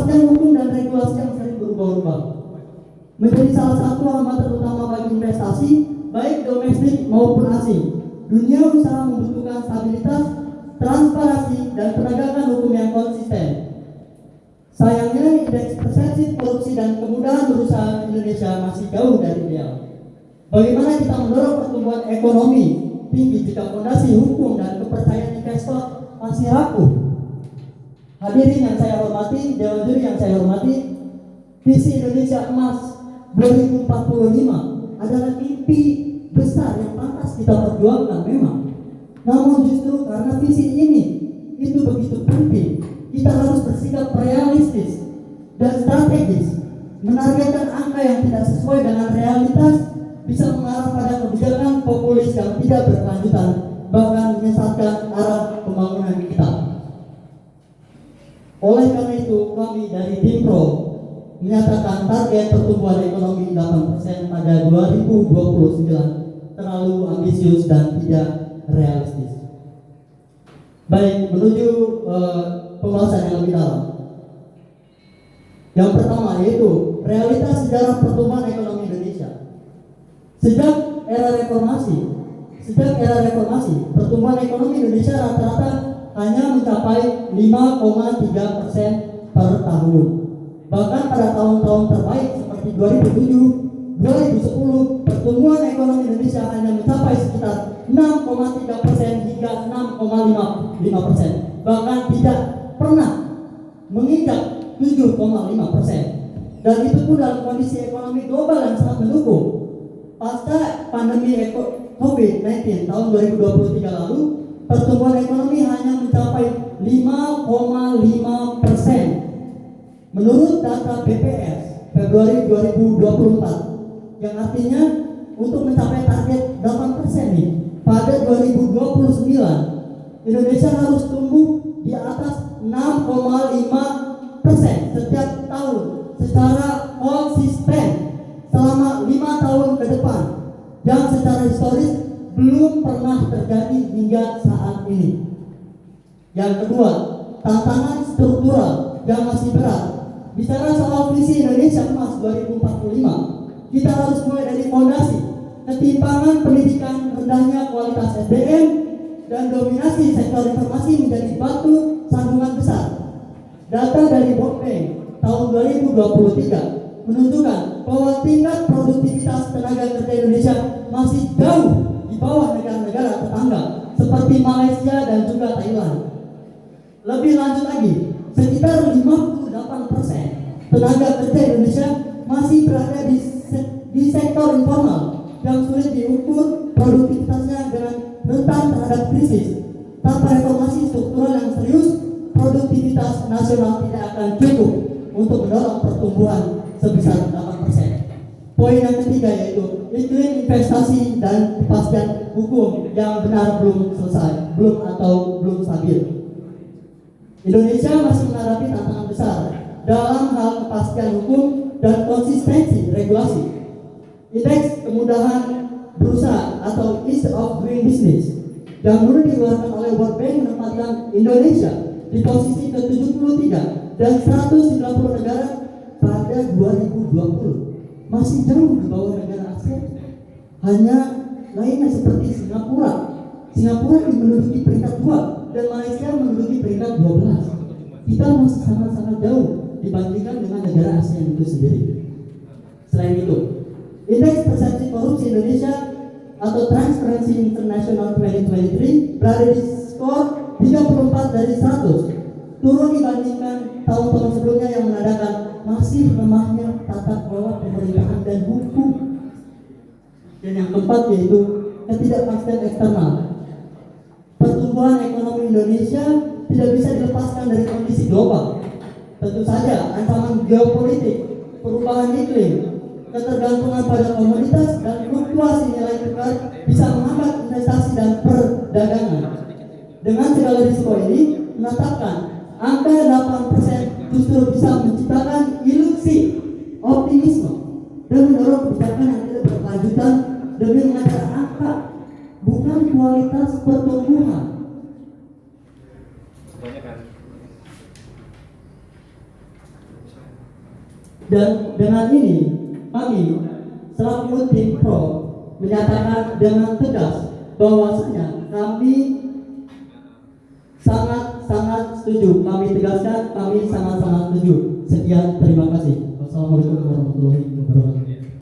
Kepastian hukum dan regulasi yang sering berubah-ubah menjadi salah satu hambatan utama bagi investasi, baik domestik maupun asing. Dunia usaha membutuhkan stabilitas, transparansi, dan penegakan hukum yang konsisten. Sayangnya, indeks persepsi korupsi dan kemudahan berusaha Indonesia masih jauh dari ideal. Bagaimana kita mendorong pertumbuhan ekonomi tinggi jika fondasi hukum dan kepercayaan investor masih rapuh? Hadirin yang saya hormati, dewan juri yang saya hormati, visi Indonesia Emas 2045 adalah mimpi besar yang pantas kita perjuangkan memang. Namun justru karena visi ini itu begitu penting, kita harus bersikap realistis dan strategis. Menargetkan angka yang tidak sesuai dengan realitas bisa mengarah pada kebijakan populis yang tidak berkelanjutan, bahkan menyesatkan arah pembangunan kita. Oleh karena itu, kami dari Dimpro menyatakan target pertumbuhan ekonomi 8% pada 2029 terlalu ambisius dan tidak realistis. Baik, menuju pembahasan yang lebih dalam. Yang pertama yaitu realitas sejarah pertumbuhan ekonomi Indonesia. Sejak era reformasi, pertumbuhan ekonomi Indonesia rata-rata hanya mencapai 5,3% per tahun. Bahkan pada tahun-tahun terbaik seperti 2007, 2010, pertumbuhan ekonomi Indonesia hanya mencapai sekitar 6,3% hingga 6,5%. Bahkan tidak pernah menginjak 7,5%. Dan itu pun dalam kondisi ekonomi global yang sangat mendukung. Pasca pandemi COVID-19 tahun 2023 lalu, pertumbuhan ekonomi hanya mencapai 5,5%. Menurut data BPS Februari 2024, yang artinya untuk mencapai target 8% nih, pada 2029 Indonesia harus tumbuh di atas 6,5% setiap tahun secara konsisten selama 5 tahun ke depan, yang secara historis belum pernah terjadi hingga saat ini. Yang kedua, tantangan struktural yang masih berat. Bicara soal visi Indonesia Emas 2045, kita harus mulai dari fondasi. Ketimpangan pendidikan, rendahnya kualitas SDM, dan dominasi sektor informasi menjadi batu sandungan besar. Data dari World Bank tahun 2023 menunjukkan bahwa tingkat produktivitas tenaga kerja Indonesia masih jauh di bawah negara-negara tetangga seperti Malaysia dan juga Thailand. Lebih lanjut lagi, sekitar 58% tenaga kerja Indonesia masih berada di sektor informal yang sulit diukur produktivitasnya dengan rentan terhadap krisis. Tanpa reformasi struktural yang serius, produktivitas nasional tidak akan cukup untuk mendorong pertumbuhan sebesar 8%. Poin yang ketiga yaitu iklim investasi dan kepastian hukum yang benar belum stabil. Indonesia masih menghadapi tantangan besar dalam hal kepastian hukum dan konsistensi regulasi. Indeks kemudahan berusaha atau Ease of Doing Business yang dulu dikeluarkan oleh World Bank menempatkan Indonesia di posisi ke-73 dan 190 negara pada 2020, masih jauh di bawah negara ASEAN. Hanya lainnya seperti Singapura menduduki peringkat 2 dan Malaysia menduduki peringkat 12. Kita masih sangat-sangat jauh dibandingkan dengan negara ASEAN itu sendiri. Selain itu, indeks persepsi korupsi Indonesia atau Transparency International 2023 berada di skor 34 dari 100, turun dibandingkan tahun-tahun sebelumnya yang menandakan masih lemahnya tata kelola pemerintahan dan hukum. Dan yang keempat yaitu ketidakpastian eksternal. Pertumbuhan ekonomi Indonesia tidak bisa dilepaskan dari kondisi global. Tentu saja ancaman geopolitik, perubahan iklim, ketergantungan pada komoditas dan fluktuasi nilai tukar bisa menghambat investasi dan perdagangan. Dengan segala risiko ini, menetapkan angka 8% justru bisa menciptakan ilusi optimisme dan mendorong kebijakan yang tidak berkelanjutan demi mengejar angka, bukan kualitas pertumbuhan. Dan dengan ini kami selaku tim pro menyatakan dengan tegas bahwasanya kami sangat-sangat setuju. Kami tegaskan kami sangat-sangat